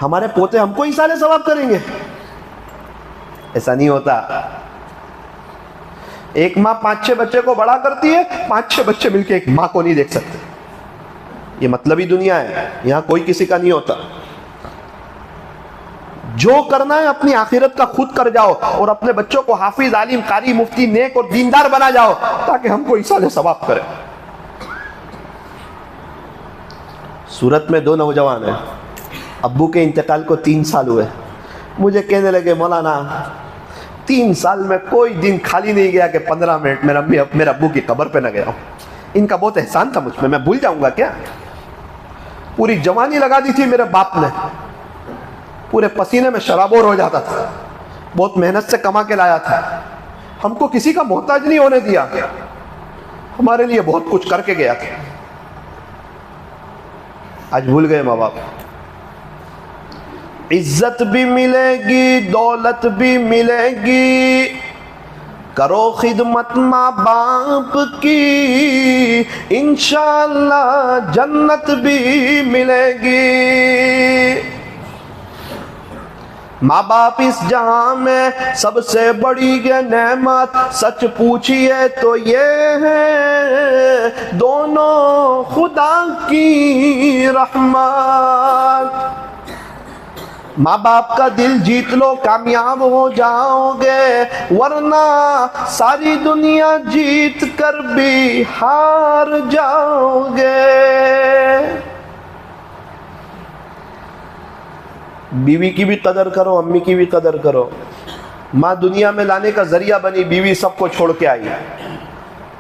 हमारे पोते हमको इसाले सवाब करेंगे? ऐसा नहीं होता। एक माँ 5-6 बच्चे को बड़ा करती है, 5-6 बच्चे मिलकर एक माँ को नहीं देख सकते। ये मतलबी दुनिया है, यहां कोई किसी का नहीं होता। जो करना है अपनी आखिरत का खुद कर जाओ और अपने बच्चों को हाफिज आलिम कारी मुफ्ती नेक और दीनदार बना जाओ ताकि हमको इसाले सवाब करें। सूरत में 2 नौजवान हैं, अब्बू के इंतकाल को 3 साल हुए। मुझे कहने लगे मौलाना 3 साल में कोई दिन खाली नहीं गया कि 15 मिनट मेरे अब्बू की कब्र पे न गया हूँ। इनका बहुत एहसान था मुझ पे, मैं भूल जाऊंगा क्या? पूरी जवानी लगा दी थी मेरे बाप ने, पूरे पसीने में शराबोर हो जाता था, बहुत मेहनत से कमा के लाया था, हमको किसी का मोहताज नहीं होने दिया, हमारे लिए बहुत कुछ करके गया था। आज भूल गए माँ बाप। इज्जत भी मिलेगी, दौलत भी मिलेगी, करो खिदमत माँ बाप की, इंशाअल्लाह जन्नत भी मिलेगी। माँ बाप इस जहां में सबसे बड़ी ये नेमत, सच पूछिए तो ये है दोनों खुदा की रहमत। माँ बाप का दिल जीत लो, कामयाब हो जाओगे, वरना सारी दुनिया जीत कर भी हार जाओगे। बीवी की भी कदर करो, अम्मी की भी कदर करो। माँ दुनिया में लाने का जरिया बनी, बीवी सबको छोड़ के आई।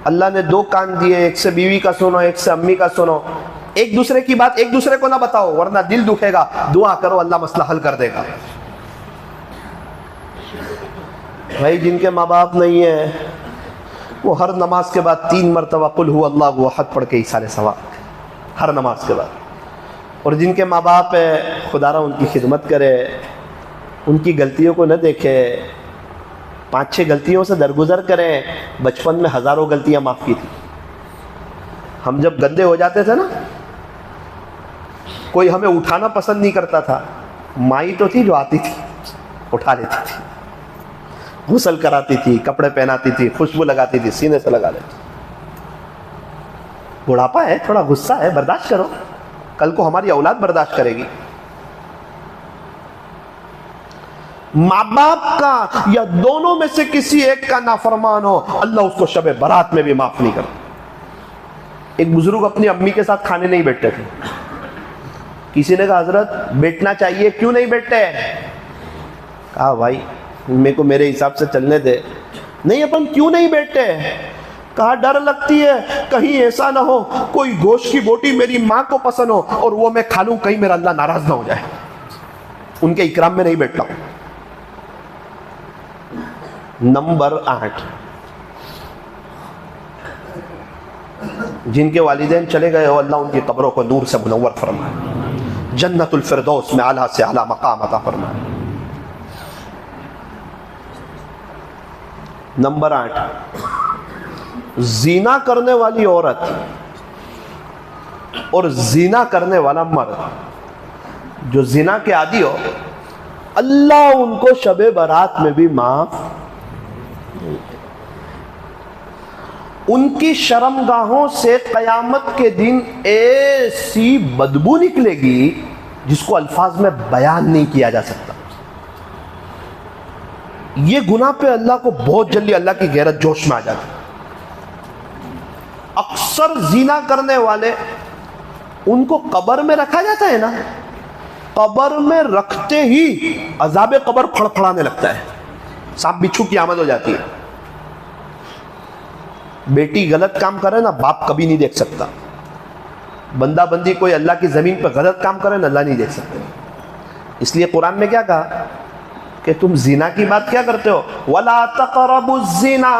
अल्लाह ने 2 कान दिए, एक से बीवी का सुनो, एक से अम्मी का सुनो। एक दूसरे की बात एक दूसरे को ना बताओ, वरना दिल दुखेगा। दुआ करो, अल्लाह मसला हल कर देगा। भाई जिनके माँ बाप नहीं है वो हर नमाज के बाद 3 मरतबा कुल हु अल्लाहु अहद पढ़ के इसारे सवाब, हर नमाज के बाद। और जिनके माँ बाप है, खुदारा उनकी खिदमत करे, उनकी गलतियों को न देखे, 5-6 गलतियों से दरगुजर करें। बचपन में हज़ारों गलतियाँ माफ़ की थी। हम जब गंदे हो जाते थे ना, कोई हमें उठाना पसंद नहीं करता था, माई तो थी जो आती थी, उठा लेती थी, गुस्ल कराती थी, कपड़े पहनाती थी, खुशबू लगाती थी, सीने से लगा लेती। बुढ़ापा है, थोड़ा गुस्सा है, बर्दाश्त करो, कल को हमारी औलाद बर्दाश्त करेगी। माँ बाप का या दोनों में से किसी एक का नाफरमान हो, अल्लाह उसको शबे बारात में भी माफ नहीं करता। एक बुजुर्ग अपनी अम्मी के साथ खाने नहीं बैठते थे। किसी ने कहा हजरत बैठना चाहिए, क्यों नहीं बैठते? कहा भाई मेरे को मेरे हिसाब से चलने दे। नहीं अपन क्यों नहीं बैठते? कहा डर लगती है कहीं ऐसा ना हो कोई गोश्त की बोटी मेरी माँ को पसंद हो और वो मैं खा लूं, कहीं मेरा अल्लाह नाराज ना हो जाए, उनके इकराम में नहीं बैठता हूं। नंबर 8, जिनके वालिदैन चले गए हो अल्लाह उनकी कब्रों को नूर से मुनव्वर फरमाए, जन्नतुल फिरदौस में आला से आला मकाम अता फरमाए। नंबर 8, जीना करने वाली औरत और जीना करने वाला मर्द जो जीना के आदी हो, अल्लाह उनको शबे बारात में भी माफ, उनकी शर्मगाहों से कयामत के दिन ऐसी बदबू निकलेगी जिसको अल्फाज में बयान नहीं किया जा सकता। ये गुनाह पे अल्लाह को बहुत जल्दी अल्लाह की गैरत जोश में आ जाती। अक्सर जीना करने वाले उनको कब्र में रखा जाता है ना, कब्र में रखते ही अजाब कब्र फड़फड़ाने लगता है, सांप बिच्छू की आमद हो जाती है। बेटी गलत काम करे ना, बाप कभी नहीं देख सकता। बंदा बंदी कोई अल्लाह की जमीन पर गलत काम करे ना, अल्लाह नहीं देख सकते। इसलिए कुरान में क्या कहा कि तुम जिना की बात क्या करते हो? वला तक़रबुज़ ज़िना,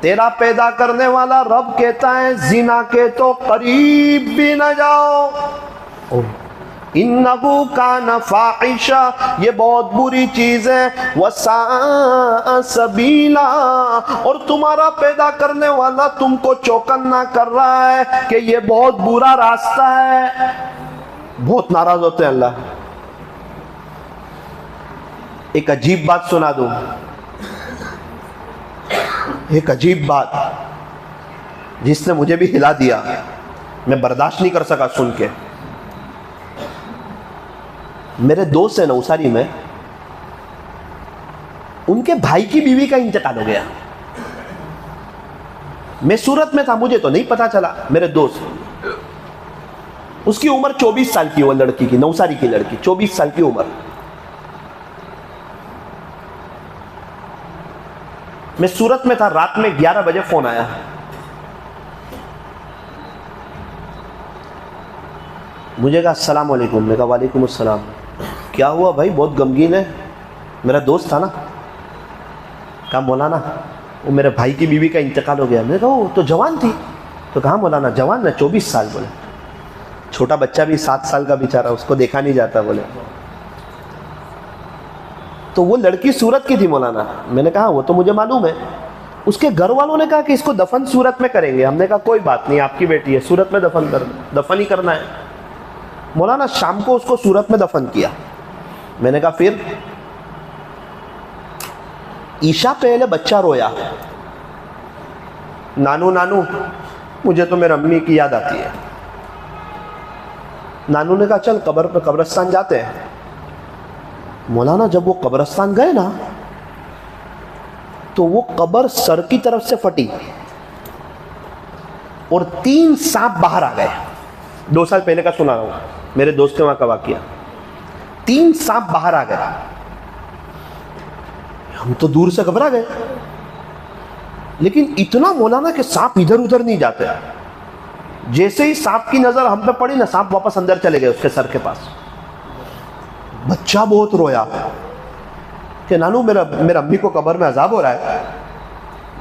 तेरा पैदा करने वाला रब कहता है जिना के तो करीब भी न जाओ। इन्नहु कान फ़ाहिशा, ये बहुत बुरी चीज है। वसा सबीला, और तुम्हारा पैदा करने वाला तुमको चौकन्ना कर रहा है कि ये बहुत बुरा रास्ता है। बहुत नाराज होते हैं अल्लाह। एक अजीब बात सुना दूं, एक अजीब बात जिसने मुझे भी हिला दिया, मैं बर्दाश्त नहीं कर सका सुन के। मेरे दोस्त है नौसारी में, उनके भाई की बीवी का इंतकाल हो गया। मैं सूरत में था, मुझे तो नहीं पता चला। मेरे दोस्त, उसकी उम्र 24 साल की, वो लड़की की, नौसारी की लड़की, 24 साल की उम्र। मैं सूरत में था, रात में 11 बजे फोन आया। मुझे कहा अस्सलाम वालेकुम। मैं कहा वालेकुम अस्सलाम। क्या हुआ भाई, बहुत गमगीन है? मेरा दोस्त था ना। कहा मौलाना वो मेरे भाई की बीवी का इंतकाल हो गया। मैंने कहा वो तो जवान थी। तो कहा मौलाना जवान है? 24 साल। बोले छोटा बच्चा भी 7 साल का बेचारा, उसको देखा नहीं जाता। बोले तो वो लड़की सूरत की थी मौलाना। मैंने कहा वो तो मुझे मालूम है। उसके घर वालों ने कहा कि इसको दफन सूरत में करेंगे। हमने कहा कोई बात नहीं, आपकी बेटी है, सूरत में दफन ही करना है। मौलाना शाम को उसको सूरत में दफन किया। मैंने कहा फिर? ईशा पहले बच्चा रोया, नानू नानू मुझे तो मेरी अम्मी की याद आती है। नानू ने कहा चल कब्र पे कब्रिस्तान जाते हैं। मौलाना जब वो कब्रिस्तान गए ना, तो वो कब्र सर की तरफ से फटी और 3 सांप बाहर आ गए। 2 साल पहले का सुना रहा हूं, मेरे दोस्त के वहां का वाकया। 3 सांप बाहर आ गए। हम तो दूर से घबरा गए, लेकिन इतना मौलाना कि सांप इधर उधर नहीं जाते। जैसे ही सांप की नजर हम पे पड़ी ना, सांप वापस अंदर चले गए उसके सर के पास। बच्चा बहुत रोया कि नानू मेरा अम्मी को कब्र में अजाब हो रहा है,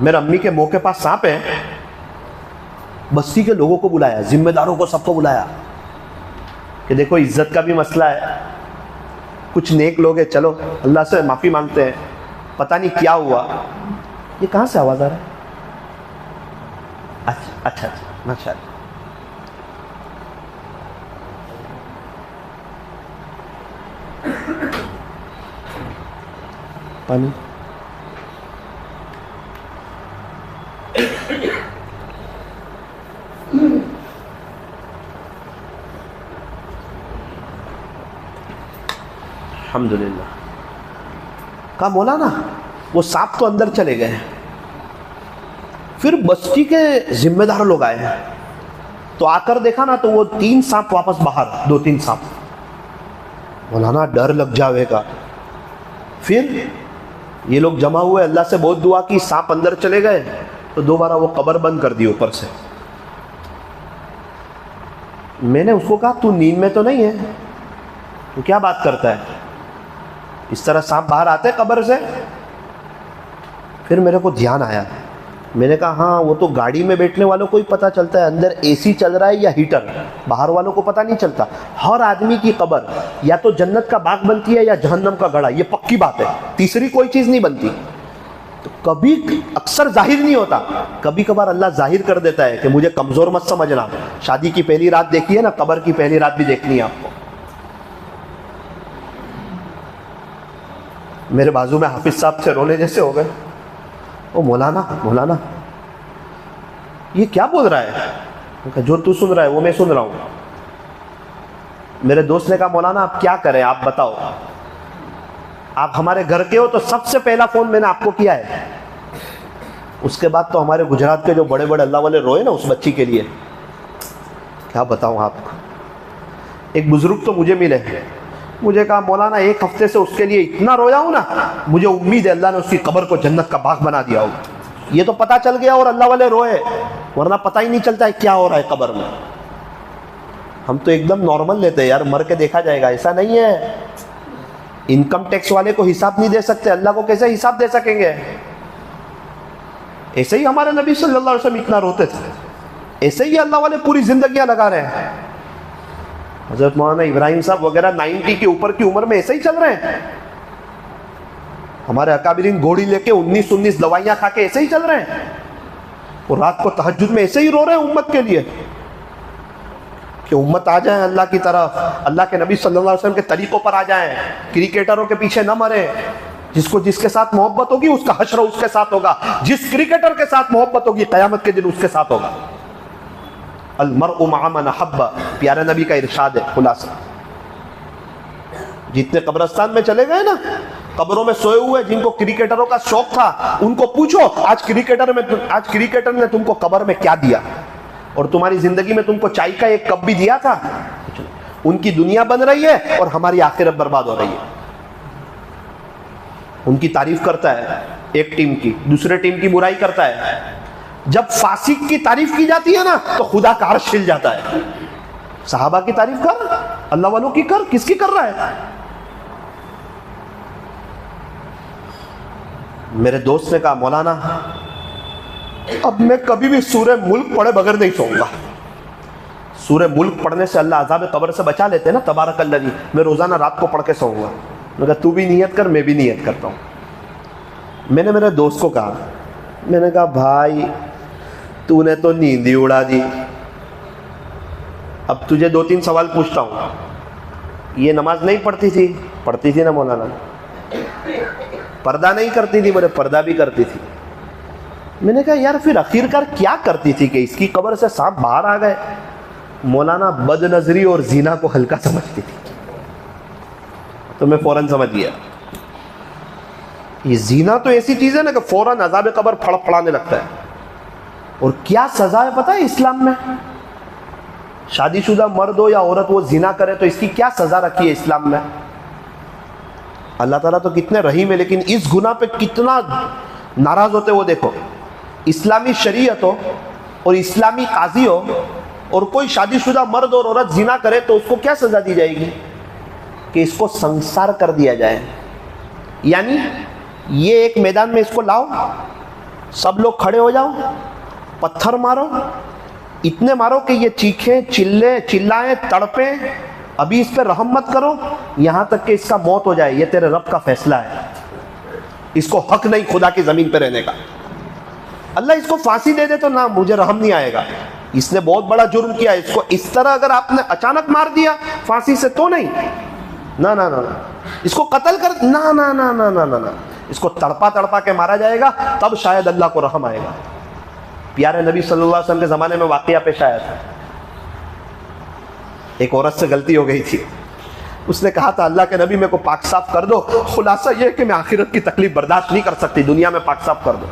मेरा अम्मी के मुंह के पास सांप है। बस्ती के लोगों को बुलाया, जिम्मेदारों को, सबको बुलाया कि देखो इज्जत का भी मसला है, कुछ नेक लोग हैं, चलो अल्लाह से माफी मांगते हैं, पता नहीं क्या हुआ। ये कहां से आवाज आ रहा है? अच्छा अच्छा अच्छा, माशाअल्लाह। पानी अल्हम्दुलिल्लाह। कहा मौलाना वो सांप तो अंदर चले गए। फिर बस्ती के जिम्मेदार लोग आए हैं, तो आकर देखा ना तो वो 3 सांप वापस बाहर, 2-3 सांप। मौलाना डर लग जाएगा। फिर ये लोग जमा हुए, अल्लाह से बहुत दुआ की, सांप अंदर चले गए तो दोबारा वो कब्र बंद कर दी ऊपर से। मैंने उसको कहा तू नींद में तो नहीं है? तो क्या बात करता है, इस तरह सांप बाहर आते कब्र से? फिर मेरे को ध्यान आया। मैंने कहा हाँ, वो तो गाड़ी में बैठने वालों को ही पता चलता है अंदर एसी चल रहा है या हीटर, बाहर वालों को पता नहीं चलता। हर आदमी की कब्र या तो जन्नत का बाग बनती है या जहन्नम का गड़ा, ये पक्की बात है, तीसरी कोई चीज़ नहीं बनती। तो कभी अक्सर जाहिर नहीं होता, कभी कभार अल्लाह जाहिर कर देता है कि मुझे कमज़ोर मत समझना। शादी की पहली रात देखी है ना, कब्र की पहली रात भी देखनी है आपको। मेरे बाजू में हाफिज साहब से रोने जैसे हो गए। ओ मौलाना ये क्या बोल रहा है? जो तू सुन रहा है वो मैं सुन रहा हूं। मेरे दोस्त ने कहा मौलाना आप क्या करें, आप बताओ, आप हमारे घर के हो तो सबसे पहला फोन मैंने आपको किया है। उसके बाद तो हमारे गुजरात के जो बड़े बड़े अल्लाह वाले रोए ना उस बच्ची के लिए, क्या बताऊं आपको। एक बुजुर्ग तो मुझे मिले, मुझे कहा मौलाना 1 हफ्ते से उसके लिए इतना रोया हूं ना, मुझे उम्मीद है अल्लाह ने उसकी कब्र को जन्नत का बाग बना दिया हो। ये तो पता चल गया और अल्लाह वाले रोए, वरना पता ही नहीं चलता है क्या हो रहा है कब्र में। हम तो एकदम नॉर्मल लेते हैं यार, मर के देखा जाएगा, ऐसा नहीं है। इनकम टैक्स वाले को हिसाब नहीं दे सकते, अल्लाह को कैसे हिसाब दे सकेंगे? ऐसे ही हमारे नबी सल्लल्लाहु अलैहि वसल्लम इतना रोते थे, ऐसे ही अल्लाह वाले पूरी जिंदगियां लगा रहे हैं। हजरत मौलाना इब्राहिम साहब वगैरह 90 के ऊपर की उम्र में ऐसे ही चल रहे हैं। हमारे अकाबिरीन घोड़ी लेके 19 दवाइयां खा के ऐसे ही चल रहे हैं, और रात को तहज्जुद में ऐसे ही रो रहे हैं उम्मत के लिए कि उम्मत आ जाए अल्लाह की तरफ, अल्लाह के नबी सल्लल्लाहु अलैहि वसल्लम के तरीकों पर आ जाए, क्रिकेटरों के पीछे न मरे। जिसको जिसके साथ मोहब्बत होगी उसका हश्र उसके साथ होगा, जिस क्रिकेटर के साथ मोहब्बत होगी कयामत के दिन उसके साथ होगा। अलमरउ मअ मन अहब्ब, प्यारे नबी का इरशाद है। खुलासा, जितने कब्रिस्तान में चले गए ना, कब्रों में सोए हुए जिनको क्रिकेटरों का शौक था, उनको पूछो आज क्रिकेटर ने तुमको कब्र में क्या दिया, और तुम्हारी जिंदगी में तुमको चाय का एक कप भी दिया था? उनकी दुनिया बन रही है और हमारी आखिरत बर्बाद हो रही है। उनकी तारीफ करता है एक टीम की, दूसरे टीम की बुराई करता है। जब फासिक की तारीफ की जाती है ना तो खुदा का अर्श हिल जाता है। सहाबा की तारीफ कर, अल्लाह वालों की कर, किसकी कर रहा है? मेरे दोस्त ने कहा मौलाना अब मैं कभी भी सूरह मुल्क पढ़े बगैर नहीं सोऊंगा। सूरह मुल्क पढ़ने से अल्लाह अज़ाब कब्र से बचा लेते हैं ना, तबारक अल्लज़ी। मैं रोज़ाना रात को पढ़ के सोऊंगा। मैं कहा तू भी नियत कर, मैं भी नियत करता हूँ। मैंने मेरे दोस्त को कहा, मैंने कहा भाई तूने तो नींद ही उड़ा दी। अब तुझे 2-3 सवाल पूछता हूँ, ये नमाज नहीं पढ़ती थी? पढ़ती थी ना मौलाना। पर्दा नहीं करती थी? बोले पर्दा भी करती थी। मैंने कहा यार फिर आखिरकार क्या करती थी कि इसकी कब्र से सांप बाहर आ गए? मौलाना बदनजरी और जीना को हल्का समझती थी। तो मैं फौरन समझ गया ये जीना तो ऐसी चीज है ना कि फौरन अज़ाब कब्र फड़फड़ाने लगता है। और क्या सजा है पता है इस्लाम में? शादीशुदा मर्द हो या औरत वो जिना करे तो इसकी क्या सजा रखी है इस्लाम में? अल्लाह ताला तो कितने रहीम है, लेकिन इस गुनाह पे कितना नाराज होते वो देखो। इस्लामी शरीयत हो और इस्लामी काजी हो और कोई शादीशुदा मर्द और औरत जिना करे तो उसको क्या सजा दी जाएगी? कि इसको संसार कर दिया जाए। यानी ये एक मैदान में इसको लाओ, सब लोग खड़े हो जाओ, पत्थर मारो, इतने मारो कि ये चीखें, चिल्लाएं, तड़पें, अभी इस पर रहम मत करो, यहां तक कि इसका मौत हो जाए। ये तेरे रब का फैसला है, इसको हक नहीं खुदा की जमीन पर रहने का। अल्लाह इसको फांसी दे दे तो ना मुझे रहम नहीं आएगा, इसने बहुत बड़ा जुर्म किया। इसको इस तरह अगर आपने अचानक मार दिया फांसी से तो नहीं, ना ना ना ना। इसको कत्ल कर, ना ना ना ना ना ना ना, इसको तड़पा तड़पा के मारा जाएगा, तब शायद अल्लाह को रहम आएगा। प्यारे नबी सल्लल्लाहु अलैहि वसल्लम के ज़माने में वाक़या पेश आया था। एक औरत से गलती हो गई थी, उसने कहा था अल्लाह के नबी मेरे को पाक साफ कर दो, खुलासा ये है कि मैं आखिरत की तकलीफ बर्दाश्त नहीं कर सकती, दुनिया में पाक साफ कर दो।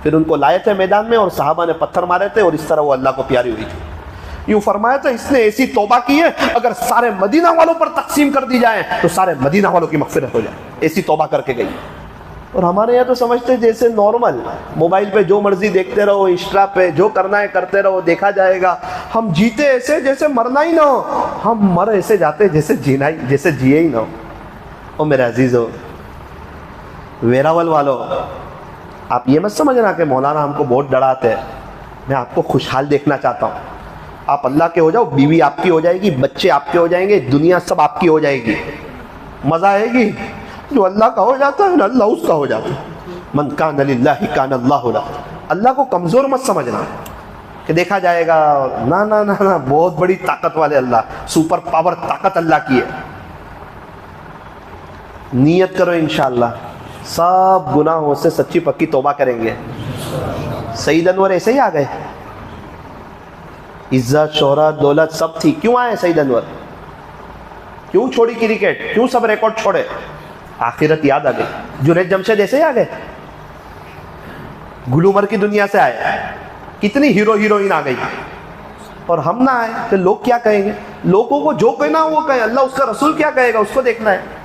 फिर उनको लाए थे मैदान में और सहाबा ने पत्थर मारे थे और इस तरह वो अल्लाह को प्यारी हुई थी। यूँ फरमाया था इसने ऐसी तौबा की है अगर सारे मदीना वालों पर तकसीम कर दी जाए तो सारे मदीना वालों की मग़फ़िरत हो जाए, ऐसी तौबा करके गई। और हमारे यहाँ तो समझते जैसे नॉर्मल मोबाइल पे जो मर्जी देखते रहो, इंस्टा पे जो करना है करते रहो, देखा जाएगा। हम जीते ऐसे जैसे मरना ही ना हो, हम मर ऐसे जाते जैसे जीना ही, जैसे जिए ही ना हो। और मेरे अजीज़ों, वेरावल वालों, आप ये मत समझना कि मौलाना हमको बहुत डराते हैं। मैं आपको खुशहाल देखना चाहता हूँ। आप अल्लाह के हो जाओ, बीवी आपकी हो जाएगी, बच्चे आपके हो जाएंगे, दुनिया सब आपकी हो जाएगी, मज़ा आएगी। जो अल्लाह का हो जाता है ना, अल्लाह उसका हो जाता है। मन कान लिल्लाहि कान अल्लाहु लहु। अल्लाह को कमज़ोर मत समझना कि देखा जाएगा, ना ना ना ना, बहुत बड़ी ताकत वाले अल्लाह, सुपर पावर ताकत अल्लाह की है। नियत करो इंशाअल्लाह सब गुनाहों से सच्ची पक्की तौबा करेंगे। सईद अनवर ऐसे ही आ गए, इज्जत शोहरत दौलत सब थी, क्यों आए सईद अनवर? क्यों छोड़ी क्रिकेट? क्यों सब रिकॉर्ड छोड़े? आखिरत याद आ गई। जुनैद जमशेद ऐसे ही आ गए, गुलूमर की दुनिया से आए, कितनी हीरो हीरोइन आ गई और हम ना आए तो लोग क्या कहेंगे? लोगों को जो कहना वो कहे, अल्लाह उसका रसूल क्या कहेगा उसको देखना है।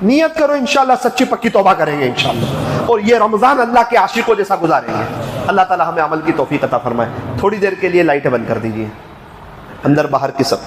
नियत करो इंशाअल्लाह सच्ची पक्की तौबा करेंगे इंशाअल्लाह, और ये रमज़ान अल्लाह के आशिकों जैसा गुजारेंगे। अल्लाह ताला हमें अमल की तौफीक अता फरमाए। थोड़ी देर के लिए लाइटें बंद कर दीजिए, अंदर बाहर की सब।